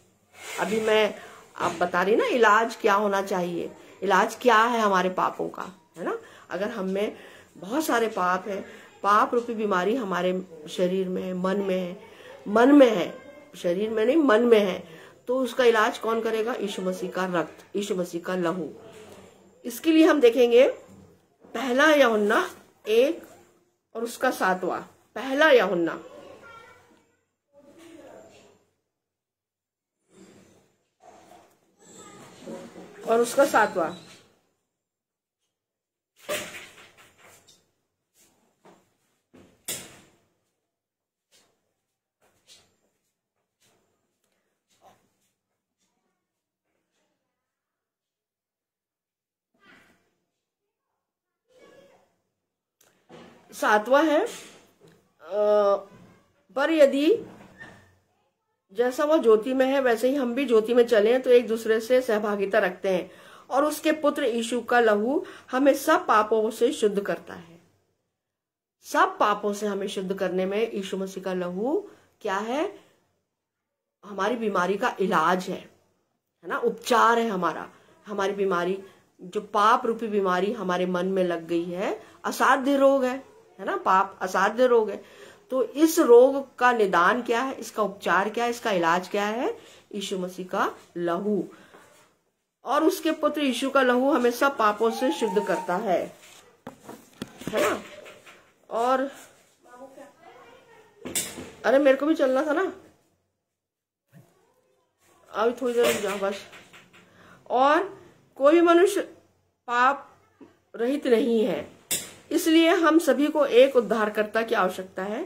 अभी मैं आप बता रही ना, इलाज क्या होना चाहिए, इलाज क्या है हमारे पापों का, है ना। अगर हम में बहुत सारे पाप है, पाप रूपी बीमारी हमारे शरीर में है, मन में है, शरीर में नहीं मन में है, तो उसका इलाज कौन करेगा, यीशु मसीह का रक्त, यीशु मसीह का लहू। इसके लिए हम देखेंगे पहला यूहन्ना 1 और उसका 7वां, पहला यूहन्ना और उसका 7वां। सातवां है, पर यदि जैसा वो ज्योति में है वैसे ही हम भी ज्योति में चलें तो एक दूसरे से सहभागिता रखते हैं, और उसके पुत्र यीशु का लहू हमें सब पापों से शुद्ध करता है। सब पापों से हमें शुद्ध करने में यीशु मसीह का लहू क्या है, हमारी बीमारी का इलाज है ना, उपचार है हमारा। हमारी बीमारी, जो पाप रूपी बीमारी हमारे मन में लग गई है, असाध्य रोग है ना, पाप असाध्य रोग है। तो इस रोग का निदान क्या है, इसका उपचार क्या है, इसका इलाज क्या है, यीशु मसीह का लहू, और उसके पुत्र यीशु का लहू हमें सब पापों से शुद्ध करता है ना। और अरे मेरे को भी चलना था ना, अभी थोड़ी देर रुक जाओ बस। और कोई भी मनुष्य पाप रहित नहीं है, इसलिए हम सभी को एक उद्धारकर्ता की आवश्यकता है।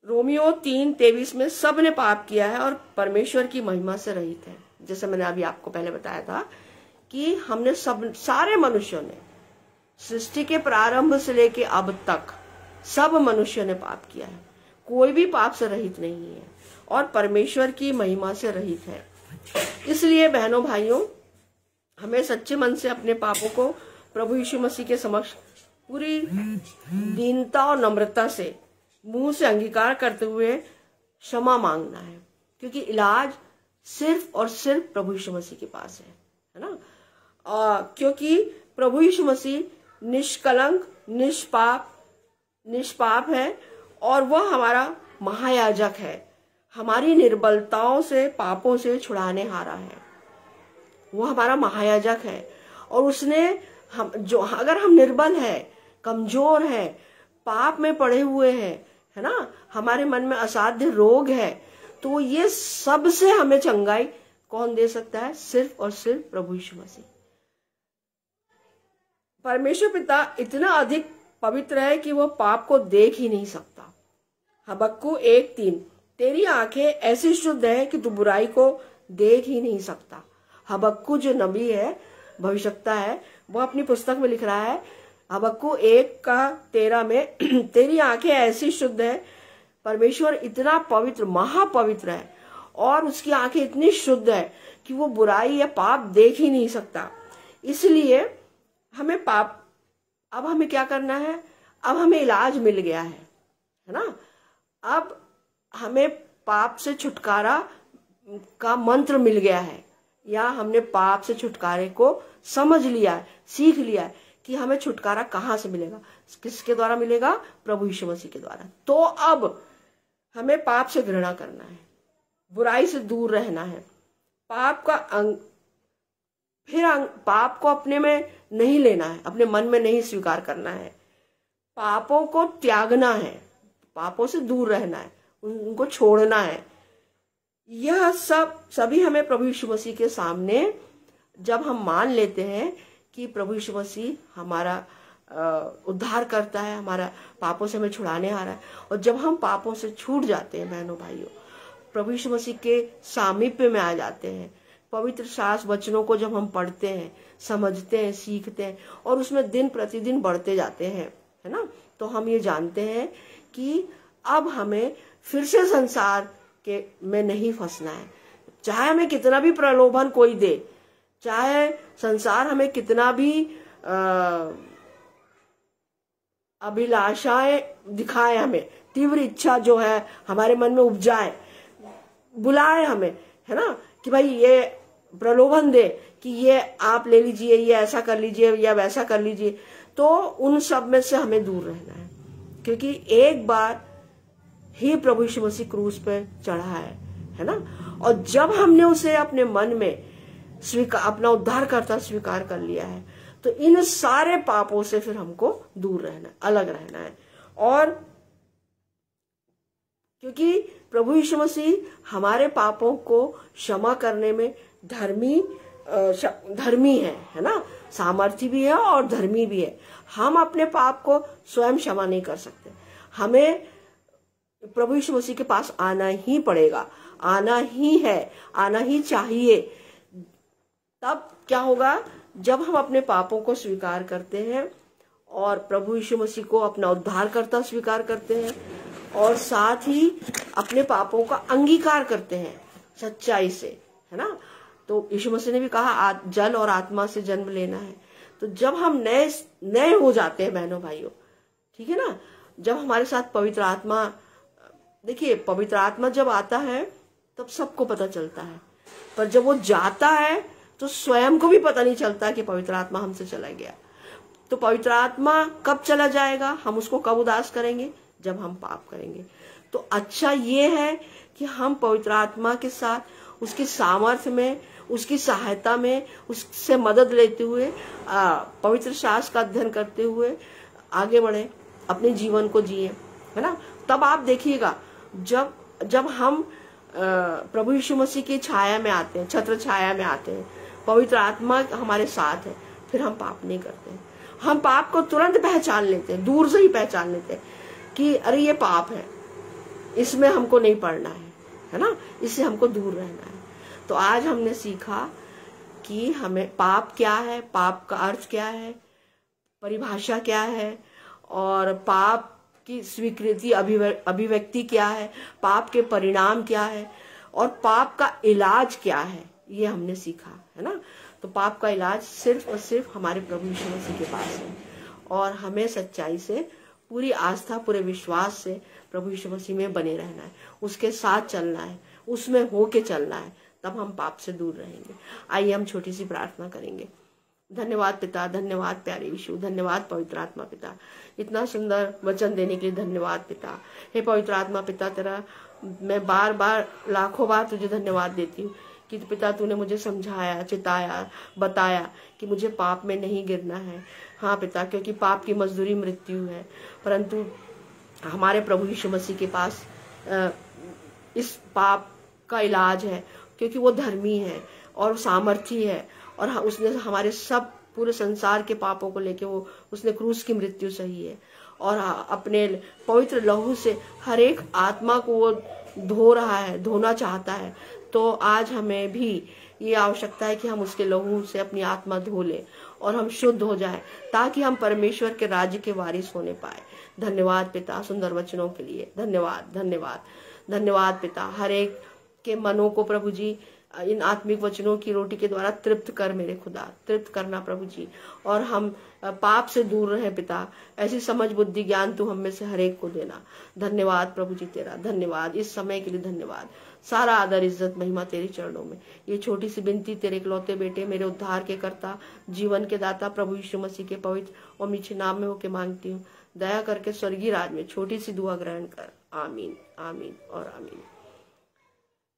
रोमियो 3:23 में सब ने पाप किया है और परमेश्वर की महिमा से रहित है। जैसे मैंने अभी आपको पहले बताया था कि हमने सारे मनुष्यों ने, सृष्टि के प्रारंभ से लेके अब तक सब मनुष्यों ने पाप किया है, कोई भी पाप से रहित नहीं है और परमेश्वर की महिमा से रहित है। इसलिए बहनों भाइयों, हमें सच्चे मन से अपने पापों को प्रभु यीशु मसीह के समक्ष पूरी दीनता और नम्रता से मुंह से अंगीकार करते हुए क्षमा मांगना है, क्योंकि इलाज सिर्फ और सिर्फ प्रभु यीशु मसीह के पास है ना। क्योंकि प्रभु यीशु मसीह निष्कलंक, निष्पाप है, और वह हमारा महायाजक है, हमारी निर्बलताओं से, पापों से छुड़ाने हारा है। वो हमारा महायाजक है, और उसने अगर हम निर्बल है, कमजोर है, पाप में पड़े हुए हैं, है ना, हमारे मन में असाध्य रोग है, तो ये सब से हमें चंगाई कौन दे सकता है, सिर्फ और सिर्फ प्रभु यीशु मसीह। परमेश्वर पिता इतना अधिक पवित्र है कि वह पाप को देख ही नहीं सकता। हबक्कू 1:3, तेरी आंखें ऐसी शुद्ध है कि तू बुराई को देख ही नहीं सकता। हबक्कू जो नबी है, भविष्यवक्ता है, वो अपनी पुस्तक में लिख रहा है हबक्कू 1:13 में, तेरी आंखें ऐसी शुद्ध है। परमेश्वर इतना पवित्र, महापवित्र है, और उसकी आंखें इतनी शुद्ध है कि वो बुराई या पाप देख ही नहीं सकता। इसलिए हमें अब हमें क्या करना है, अब हमें इलाज मिल गया है ना। अब हमें पाप से छुटकारा का मंत्र मिल गया है, या हमने पाप से छुटकारे को समझ लिया है, सीख लिया है कि हमें छुटकारा कहाँ से मिलेगा, किसके द्वारा मिलेगा, प्रभु यीशु मसीह के द्वारा। तो अब हमें पाप से घृणा करना है, बुराई से दूर रहना है, पाप को अपने में नहीं लेना है, अपने मन में नहीं स्वीकार करना है, पापों को त्यागना है, पापों से दूर रहना है, उनको छोड़ना है। यह सभी हमें प्रभु यीशु मसीह के सामने जब हम मान लेते हैं कि प्रभु यीशु मसीह हमारा उद्धार करता है, हमारा पापों से हमें छुड़ाने आ रहा है, और जब हम पापों से छूट जाते हैं बहनों भाइयों, प्रभु यीशु मसीह के सामीप्य में आ जाते हैं, पवित्र शास्त्र वचनों को जब हम पढ़ते हैं, समझते हैं, सीखते हैं और उसमें दिन प्रतिदिन बढ़ते जाते हैं, है ना, तो हम ये जानते हैं कि अब हमें फिर से संसार के में नहीं फंसना है। चाहे हमें कितना भी प्रलोभन कोई दे, चाहे संसार हमें कितना भी अभिलाषाएं दिखाए, हमें तीव्र इच्छा जो है हमारे मन में उपजाए, बुलाए हमें, है ना, कि भाई ये प्रलोभन दे कि ये आप ले लीजिए, ये ऐसा कर लीजिए या वैसा कर लीजिए, तो उन सब में से हमें दूर रहना है, क्योंकि एक बार ही प्रभु यीशु मसीह क्रूस पे चढ़ा है ना, और जब हमने उसे अपने मन में स्वीकार, अपना उद्धारकर्ता स्वीकार कर लिया है, तो इन सारे पापों से फिर हमको दूर रहना, अलग रहना है। और क्योंकि प्रभु यीशु मसीह हमारे पापों को क्षमा करने में धर्मी है ना, सामर्थी भी है और धर्मी भी है। हम अपने पाप को स्वयं क्षमा नहीं कर सकते, हमें प्रभु यीशु मसीह के पास आना ही पड़ेगा, आना ही है, आना ही चाहिए। तब क्या होगा, जब हम अपने पापों को स्वीकार करते हैं और प्रभु यीशु मसीह को अपना उद्धारकर्ता स्वीकार करते हैं और साथ ही अपने पापों का अंगीकार करते हैं सच्चाई से, है ना, तो यीशु मसीह ने भी कहा जल और आत्मा से जन्म लेना है। तो जब हम नए हो जाते हैं बहनों भाइयों, ठीक है ना, जब हमारे साथ पवित्र आत्मा, देखिए पवित्र आत्मा जब आता है तब सबको पता चलता है, पर जब वो जाता है तो स्वयं को भी पता नहीं चलता कि पवित्र आत्मा हमसे चला गया। तो पवित्र आत्मा कब चला जाएगा, हम उसको कब उदास करेंगे, जब हम पाप करेंगे। तो अच्छा ये है कि हम पवित्र आत्मा के साथ उसकी सामर्थ्य में, उसकी सहायता में, उससे मदद लेते हुए, पवित्र शास्त्र का अध्ययन करते हुए आगे बढ़े, अपने जीवन को जिए, है ना। तब आप देखिएगा जब हम प्रभु यीशु मसीह की छाया में आते हैं, छत्र छाया में आते हैं, पवित्र आत्मा हमारे साथ है, फिर हम पाप नहीं करते हैं। हम पाप को तुरंत पहचान लेते हैं, दूर से ही पहचान लेते हैं कि अरे ये पाप है, इसमें हमको नहीं पड़ना है ना, इससे हमको दूर रहना है। तो आज हमने सीखा कि हमें पाप क्या है, पाप का अर्थ क्या है, परिभाषा क्या है, और पाप की स्वीकृति अभिव्यक्ति क्या है, पाप के परिणाम क्या है, और पाप का इलाज क्या है, ये हमने सीखा, है ना। तो पाप का इलाज सिर्फ और सिर्फ हमारे प्रभु यीशु मसीह के पास है, और हमें सच्चाई से, पूरी आस्था, पूरे विश्वास से प्रभु यीशु मसीह में बने रहना है, उसके साथ चलना है, उसमें होके चलना है, तब हम पाप से दूर रहेंगे। आइए हम छोटी सी प्रार्थना करेंगे। धन्यवाद पिता, धन्यवाद प्यारे यीशु, धन्यवाद पवित्र आत्मा पिता, इतना सुंदर वचन देने के लिए धन्यवाद पिता। हे पवित्र आत्मा पिता, तेरा मैं बार बार लाखों बार तुझे धन्यवाद देती हूँ कि पिता तूने मुझे समझाया, चिताया, बताया कि मुझे पाप में नहीं गिरना है। हाँ पिता, क्योंकि पाप की मजदूरी मृत्यु है, परंतु हमारे प्रभु यीशु मसीह के पास इस पाप का इलाज है, क्योंकि वो धर्मी है और सामर्थी है, और उसने हमारे सब पूरे संसार के पापों को लेके उसने क्रूस की मृत्यु सही है, और अपने पवित्र लहू से हर एक आत्मा को वो धो रहा है, धोना चाहता है। तो आज हमें भी ये आवश्यकता है कि हम उसके लहू से अपनी आत्मा धो लें और हम शुद्ध हो जाएं, ताकि हम परमेश्वर के राज्य के वारिस होने पाए। धन्यवाद पिता सुंदर वचनों के लिए, धन्यवाद धन्यवाद धन्यवाद पिता। हर एक के मनों को प्रभु जी इन आत्मिक वचनों की रोटी के द्वारा तृप्त कर मेरे खुदा, तृप्त करना प्रभु जी, और हम पाप से दूर रहे पिता। ऐसी समझ बुद्धि ज्ञान तू हम में से हर एक को देना। धन्यवाद प्रभु जी तेरा, धन्यवाद इस समय के लिए, धन्यवाद। सारा आदर इज्जत महिमा तेरे चरणों में। ये छोटी सी विनती तेरे इकलौते बेटे, मेरे उद्धार के कर्ता, जीवन के दाता प्रभु यीशु मसीह के पवित्र और मीठे नाम में होके मांगती हूँ। दया करके स्वर्गीय राज में छोटी सी दुआ ग्रहण कर। आमीन आमीन और आमीन।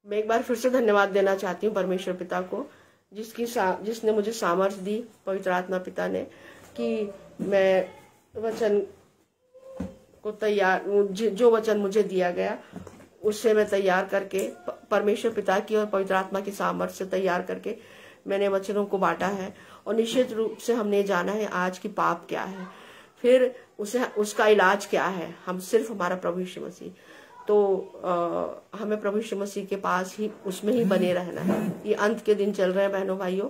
मैं एक बार फिर से धन्यवाद देना चाहती हूँ परमेश्वर पिता को, जिसने मुझे सामर्थ्य दी, पवित्र आत्मा पिता ने, कि मैं वचन को तैयार, जो वचन मुझे दिया गया उससे मैं तैयार करके परमेश्वर पिता की और पवित्र आत्मा की सामर्थ्य से तैयार करके मैंने वचनों को बांटा है। और निश्चित रूप से हमने जाना है आज की पाप क्या है, फिर उसका इलाज क्या है। हम सिर्फ हमारा प्रभु यीशु मसीह, तो हमें प्रभु यीशु मसीह के पास ही, उसमें ही बने रहना है। ये अंत के दिन चल रहे हैं बहनों भाइयों,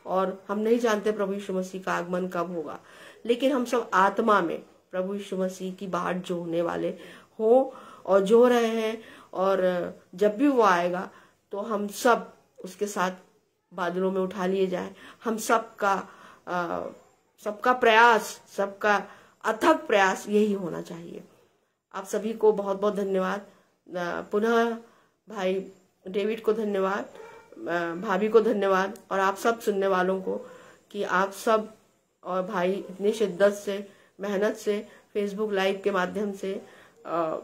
और हम नहीं जानते प्रभु यीशु मसीह का आगमन कब होगा, लेकिन हम सब आत्मा में प्रभु यीशु मसीह की बाट जो होने वाले हो और जो रहे हैं, और जब भी वो आएगा तो हम सब उसके साथ बादलों में उठा लिए जाए। हम सबका प्रयास, सबका अथक प्रयास यही होना चाहिए। आप सभी को बहुत बहुत धन्यवाद। पुनः भाई डेविड को धन्यवाद, भाभी को धन्यवाद, और आप सब सुनने वालों को कि आप सब और भाई इतनी शिद्दत से, मेहनत से फेसबुक लाइव के माध्यम से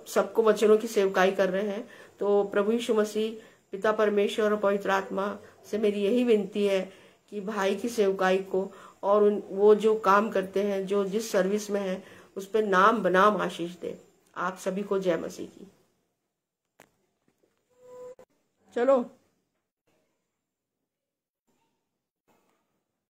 सबको वचनों की सेवकाई कर रहे हैं। तो प्रभु यीशु मसीह, पिता परमेश्वर और पवित्र आत्मा से मेरी यही विनती है कि भाई की सेवकाई को और वो जो काम करते हैं, जो जिस सर्विस में है, उस पर नाम बनाम आशीष दे। आप सभी को जय मसीह की। चलो।